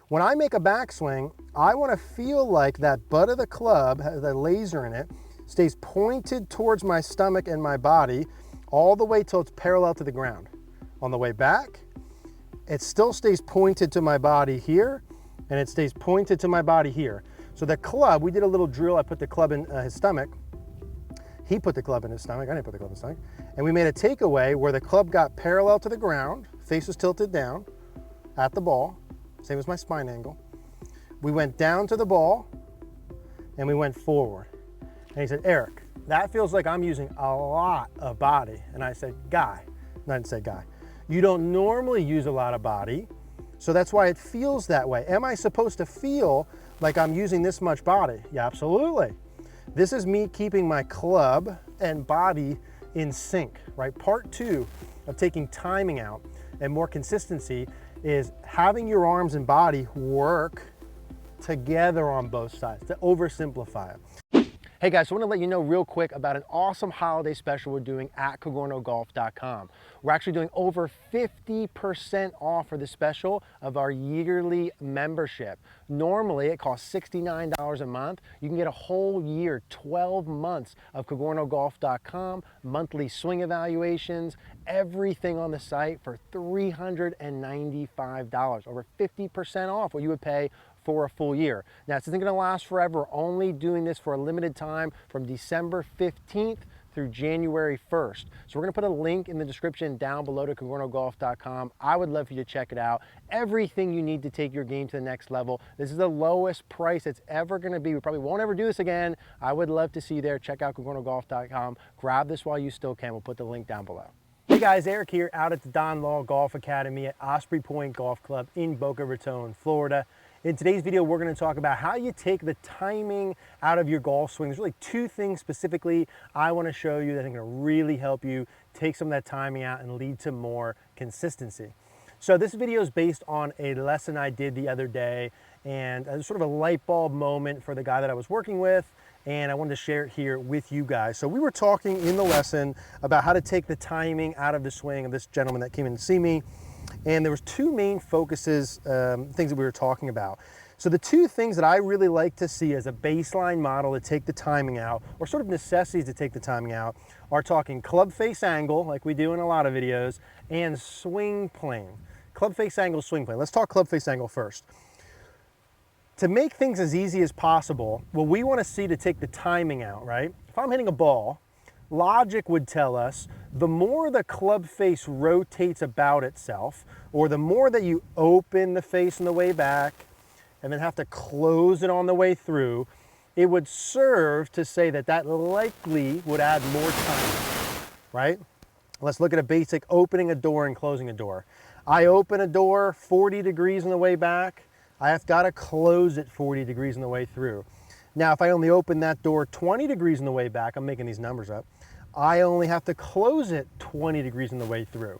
When I make a backswing, I want to feel like that butt of the club, has a laser in it, stays pointed towards my stomach and my body all the way till it's parallel to the ground. On the way back, it still stays pointed to my body here, and it stays pointed to my body here. So the club, we did a little drill. I put the club in his stomach. He put the club in his stomach. I didn't put the club in his stomach. And we made a takeaway where the club got parallel to the ground, face was tilted down at the ball, same as my spine angle. We went down to the ball and we went forward. And he said, Eric, that feels like I'm using a lot of body. And I said, Guy, and I didn't say Guy, you don't normally use a lot of body, so that's why it feels that way. Am I supposed to feel like I'm using this much body? Yeah, absolutely. This is me keeping my club and body in sync, right? Part 2 of taking timing out and more consistency is having your arms and body work together on both sides, to oversimplify it. Hey guys, so I want to let you know real quick about an awesome holiday special we're doing at CogornoGolf.com. We're actually doing over 50% off for the special of our yearly membership. Normally it costs $69 a month. You can get a whole year, 12 months of CogornoGolf.com, monthly swing evaluations, everything on the site for $395, over 50% off what you would pay for a full year. Now, this isn't going to last forever. We're only doing this for a limited time from December 15th through January 1st. So we're going to put a link in the description down below to CogornoGolf.com. I would love for you to check it out. Everything you need to take your game to the next level. This is the lowest price it's ever going to be. We probably won't ever do this again. I would love to see you there. Check out CogornoGolf.com. Grab this while you still can. We'll put the link down below. Hey guys, Eric here out at the Don Law Golf Academy at Osprey Point Golf Club in Boca Raton, Florida. In today's video, we're going to talk about how you take the timing out of your golf swing. There's really 2 things specifically I want to show you that are going to really help you take some of that timing out and lead to more consistency. So this video is based on a lesson I did the other day, and sort of a light bulb moment for the guy that I was working with, and I wanted to share it here with you guys. So we were talking in the lesson about how to take the timing out of the swing of this gentleman that came in to see me. And there was 2 main focuses, things that we were talking about. So the 2 things that I really like to see as a baseline model to take the timing out, or sort of necessities to take the timing out, are talking club face angle, like we do in a lot of videos, and swing plane. Club face angle, swing plane. Let's talk club face angle first. To make things as easy as possible, what we want to see to take the timing out, right? If I'm hitting a ball, logic would tell us the more the club face rotates about itself, or the more that you open the face on the way back and then have to close it on the way through, it would serve to say that that likely would add more time, right? Let's look at a basic opening a door and closing a door. I open a door 40 degrees on the way back. I have got to close it 40 degrees on the way through. Now, if I only open that door 20 degrees on the way back, I'm making these numbers up, I only have to close it 20 degrees on the way through.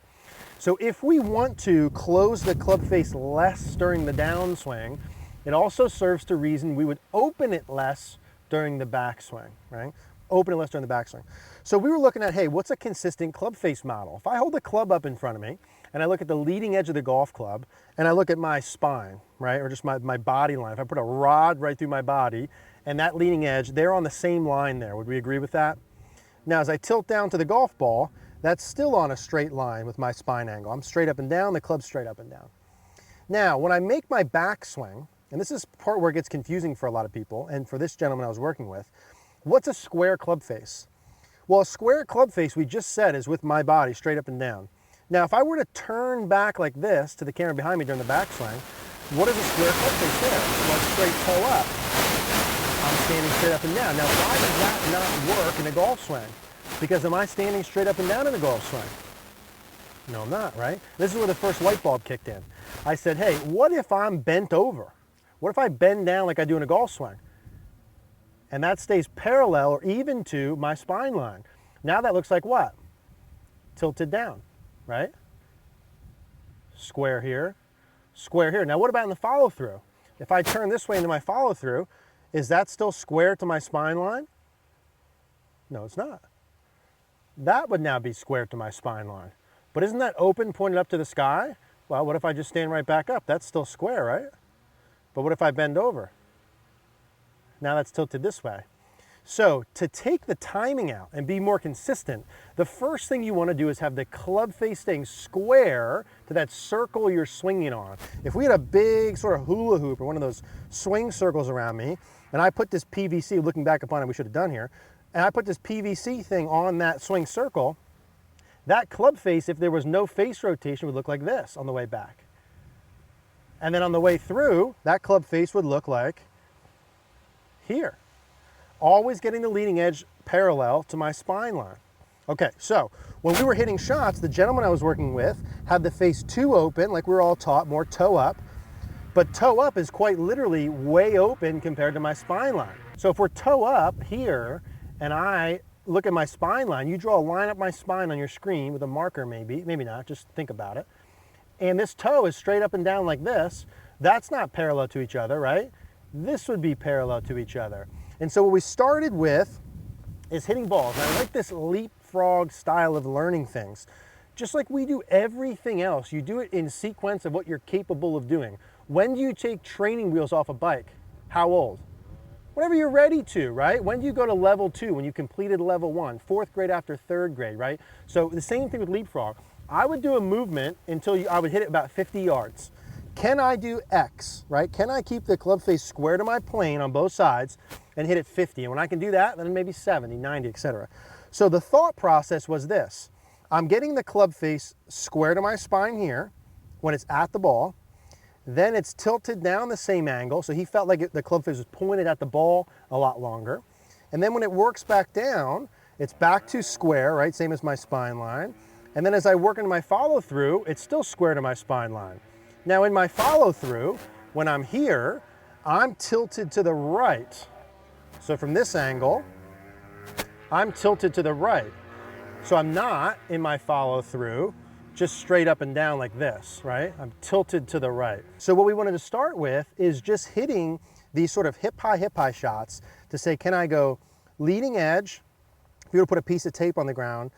So if we want to close the club face less during the downswing, it also serves to reason we would open it less during the backswing, right? Open it less during the backswing. So we were looking at, hey, what's a consistent club face model? If I hold the club up in front of me and I look at the leading edge of the golf club and I look at my spine, right, or just my body line, if I put a rod right through my body and that leading edge, they're on the same line there. Would we agree with that? Now, as I tilt down to the golf ball, that's still on a straight line with my spine angle. I'm straight up and down, the club's straight up and down. Now, when I make my backswing, and this is part where it gets confusing for a lot of people, and for this gentleman I was working with, what's a square club face? Well, a square club face, we just said, is with my body straight up and down. Now, if I were to turn back like this to the camera behind me during the backswing, what is a square club face there? Well, it's straight pull up. I'm standing straight up and down. Now, why does that not work in a golf swing? Because am I standing straight up and down in a golf swing? No, I'm not, right? This is where the first light bulb kicked in. I said, hey, what if I'm bent over? What if I bend down like I do in a golf swing? And that stays parallel or even to my spine line. Now that looks like what? Tilted down, right? Square here, square here. Now what about in the follow through? If I turn this way into my follow through, is that still square to my spine line? No, it's not. That would now be square to my spine line. But isn't that open pointed up to the sky? Well, what if I just stand right back up? That's still square, right? But what if I bend over? Now that's tilted this way. So to take the timing out and be more consistent, the first thing you want to do is have the club face staying square to that circle you're swinging on. If we had a big sort of hula hoop or one of those swing circles around me, and I put this PVC, looking back upon it, we should have done here, and I put this PVC thing on that swing circle, that club face, if there was no face rotation, would look like this on the way back. And then on the way through, that club face would look like here. Always getting the leading edge parallel to my spine line. Okay, so when we were hitting shots, the gentleman I was working with had the face too open, like we were all taught, more toe up. But toe up is quite literally way open compared to my spine line. So if we're toe up here, and I look at my spine line, you draw a line up my spine on your screen with a marker maybe not, just think about it. And this toe is straight up and down like this. That's not parallel to each other, right? This would be parallel to each other. And so what we started with is hitting balls. And I like this leapfrog style of learning things. Just like we do everything else, you do it in sequence of what you're capable of doing. When do you take training wheels off a bike? How old? Whenever you're ready to, right? When do you go to level 2? When you completed level 1, 4th grade after 3rd grade, right? So the same thing with leapfrog. I would do a movement until I would hit it about 50 yards. Can I do X, right? Can I keep the club face square to my plane on both sides and hit it 50? And when I can do that, then maybe 70, 90, etc. So the thought process was this. I'm getting the club face square to my spine here when it's at the ball. Then it's tilted down the same angle. So he felt like the club face was pointed at the ball a lot longer. And then when it works back down, it's back to square, right? Same as my spine line. And then as I work into my follow through, it's still square to my spine line. Now in my follow through, when I'm here, I'm tilted to the right. So from this angle, I'm tilted to the right. So I'm not in my follow through, just straight up and down like this, right? I'm tilted to the right. So what we wanted to start with is just hitting these sort of hip high shots to say, can I go leading edge, if you were to put a piece of tape on the ground,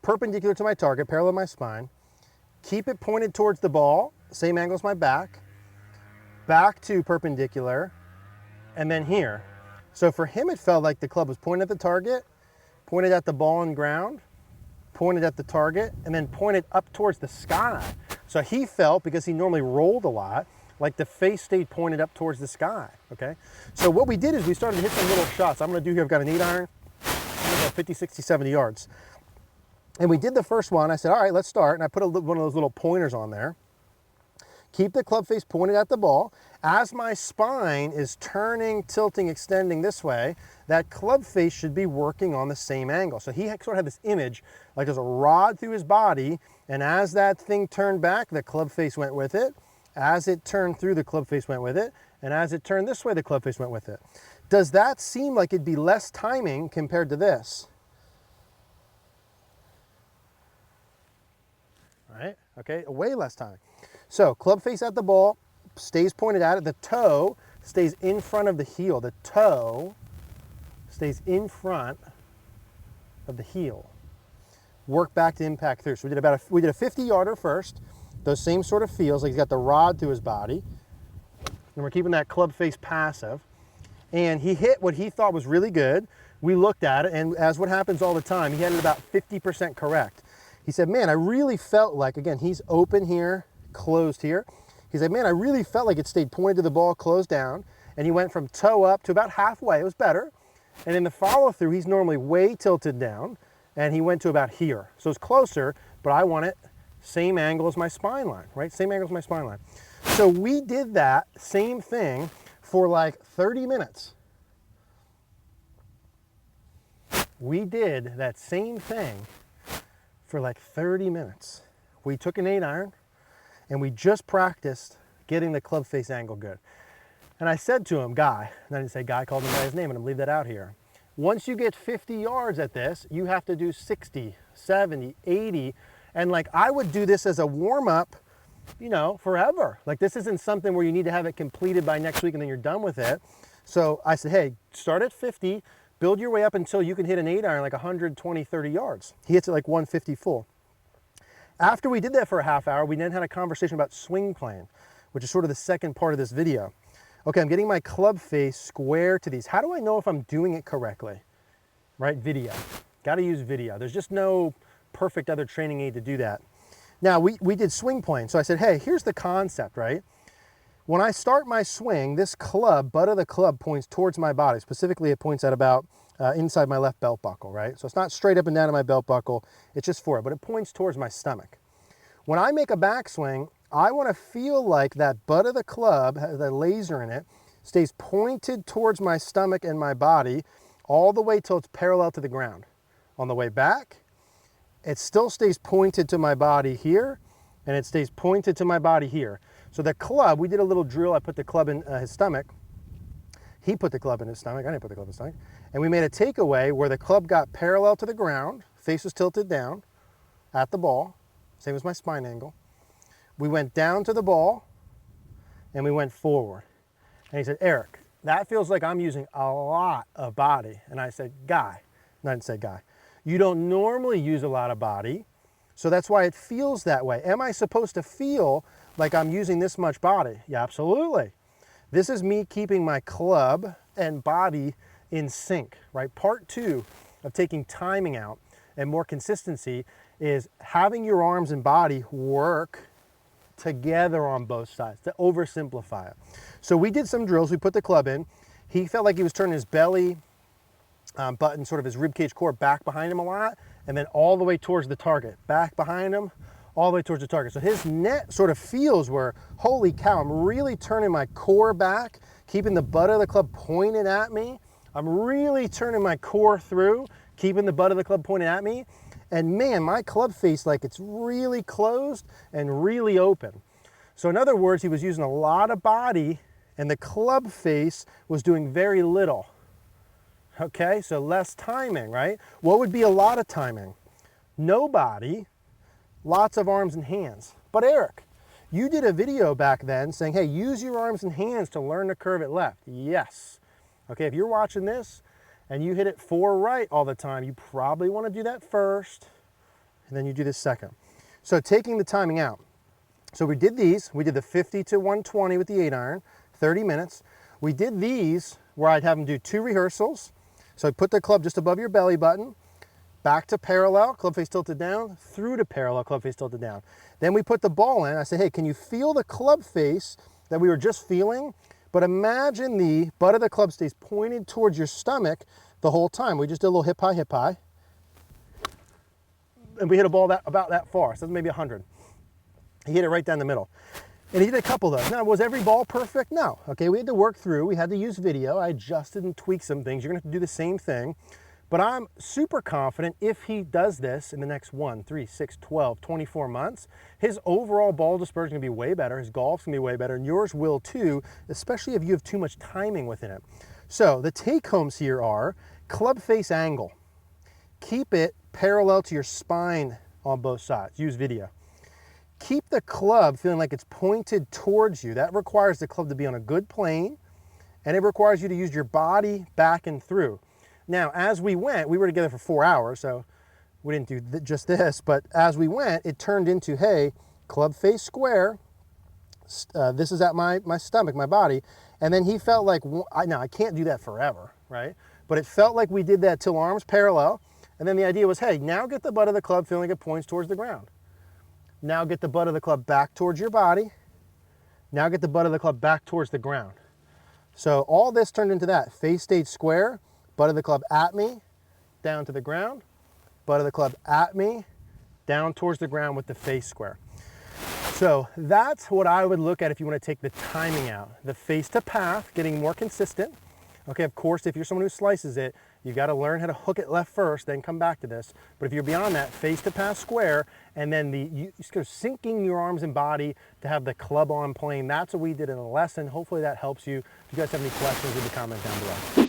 perpendicular to my target, parallel to my spine, keep it pointed towards the ball, same angle as my back to perpendicular, and then here. So for him, it felt like the club was pointed at the target, pointed at the ball and ground, pointed at the target, and then pointed up towards the sky. So he felt, because he normally rolled a lot, like the face stayed pointed up towards the sky, okay? So what we did is we started to hit some little shots. I'm gonna do here, I've got an 8-iron, I'm gonna go 50, 60, 70 yards. And we did the first one. I said, all right, let's start. And I put one of those little pointers on there. Keep the club face pointed at the ball. As my spine is turning, tilting, extending this way, that club face should be working on the same angle. So he sort of had this image, like there's a rod through his body, and as that thing turned back, the club face went with it. As it turned through, the club face went with it. And as it turned this way, the club face went with it. Does that seem like it'd be less timing compared to this? Right? Okay, way less timing. So club face at the ball, stays pointed at it. The toe stays in front of the heel. The toe stays in front of the heel. Work back to impact through. So we did a 50-yarder first. Those same sort of feels, like he's got the rod through his body. And we're keeping that club face passive. And he hit what he thought was really good. We looked at it, and as what happens all the time, he had it about 50% correct. He said, man, I really felt like, again, he's open here, closed here. He said, man, I really felt like it stayed pointed to the ball, closed down. And he went from toe up to about halfway. It was better. And in the follow through, he's normally way tilted down. And he went to about here. So it's closer, but I want it same angle as my spine line, right? Same angle as my spine line. So we did that same thing for like 30 minutes. We did that same thing for like 30 minutes. We took an 8-iron and we just practiced getting the club face angle good. And I said to him, Guy, and I didn't say Guy, called him by his name, and I'm gonna leave that out here. Once you get 50 yards at this, you have to do 60, 70, 80. And like I would do this as a warm up, you know, forever. Like this isn't something where you need to have it completed by next week and then you're done with it. So I said, hey, start at 50, build your way up until you can hit an 8-iron like 120, 30 yards. He hits it like 150 full. After we did that for a half hour, we then had a conversation about swing plane, which is sort of the second part of this video. Okay, I'm getting my club face square to these. How do I know if I'm doing it correctly? Right, video. Got to use video. There's just no perfect other training aid to do that. Now, we did swing plane. So I said, hey, here's the concept, right? When I start my swing, this club, butt of the club points towards my body. Specifically, it points at about inside my left belt buckle, right? So it's not straight up and down in my belt buckle. It's just forward, but it points towards my stomach. When I make a backswing, I want to feel like that butt of the club, the laser in it, stays pointed towards my stomach and my body all the way till it's parallel to the ground. On the way back, it still stays pointed to my body here, and it stays pointed to my body here. So the club, we did a little drill. I put the club in his stomach. He put the club in his stomach. I didn't put the club in his stomach. And we made a takeaway where the club got parallel to the ground, face was tilted down at the ball, same as my spine angle. We went down to the ball, and we went forward. And he said, Eric, that feels like I'm using a lot of body. And I said, Guy, and I didn't say Guy, you don't normally use a lot of body, so that's why it feels that way. Am I supposed to feel like I'm using this much body? Yeah, absolutely. This is me keeping my club and body in sync, right? Part 2 of taking timing out and more consistency is having your arms and body work together on both sides, to oversimplify it. So we did some drills, we put the club in. He felt like he was turning his belly button, sort of his ribcage core back behind him a lot, and then all the way towards the target. Back behind him, all the way towards the target. So his net sort of feels where, holy cow, I'm really turning my core back, keeping the butt of the club pointed at me. I'm really turning my core through, keeping the butt of the club pointed at me. And man, my club face, like it's really closed and really open. So in other words, he was using a lot of body and the club face was doing very little. Okay, so less timing, right? What would be a lot of timing? No body, lots of arms and hands. But Eric, you did a video back then saying, hey, use your arms and hands to learn to curve it left. Yes. Okay, if you're watching this and you hit it 4 right all the time, you probably want to do that first, and then you do this second. So taking the timing out. So we did these. We did the 50 to 120 with the 8-iron, 30 minutes. We did these where I'd have them do 2 rehearsals. So I'd put the club just above your belly button, back to parallel, club face tilted down, through to parallel, club face tilted down. Then we put the ball in. I said, hey, can you feel the club face that we were just feeling? But imagine the butt of the club stays pointed towards your stomach the whole time. We just did a little hip high. And we hit a ball about that far, so maybe 100. He hit it right down the middle. And he did a couple of those. Now, was every ball perfect? No. Okay, we had to work through. We had to use video. I adjusted and tweaked some things. You're going to have to do the same thing. But I'm super confident if he does this in the next 1, 3, 6, 12, 24 months, his overall ball dispersion is going to be way better. His golf's going to be way better, and yours will too, especially if you have too much timing within it. So the take-homes here are club face angle. Keep it parallel to your spine on both sides. Use video. Keep the club feeling like it's pointed towards you. That requires the club to be on a good plane, and it requires you to use your body back and through. Now, as we went, we were together for 4 hours, so we didn't do just this, but as we went, it turned into, hey, club face square, this is at my stomach, my body, and then he felt like, now I can't do that forever, right? But it felt like we did that till arms parallel, and then the idea was, hey, now get the butt of the club feeling like it points towards the ground. Now get the butt of the club back towards your body. Now get the butt of the club back towards the ground. So all this turned into that. Face stayed square, butt of the club at me, down to the ground, butt of the club at me, down towards the ground with the face square. So that's what I would look at if you want to take the timing out. The face to path, getting more consistent. Okay, of course, if you're someone who slices it, you've got to learn how to hook it left first, then come back to this. But if you're beyond that, face to path square, and then you just go sinking your arms and body to have the club on plane. That's what we did in a lesson. Hopefully that helps you. If you guys have any questions, leave a comment down below.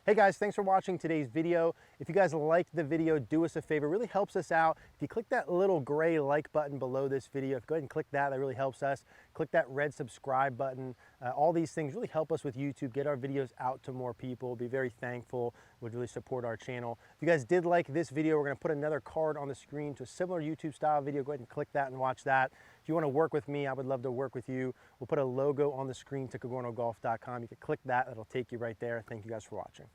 Hey guys, thanks for watching today's video. If you guys liked the video, do us a favor. It really helps us out. If you click that little gray like button below this video, go ahead and click that. That really helps us. Click that red subscribe button. All these things really help us with YouTube, get our videos out to more people. Be very thankful. Would really support our channel. If you guys did like this video, we're going to put another card on the screen to a similar YouTube style video. Go ahead and click that and watch that. If you want to work with me, I would love to work with you. We'll put a logo on the screen to CogornoGolf.com. You can click that, it'll take you right there. Thank you guys for watching.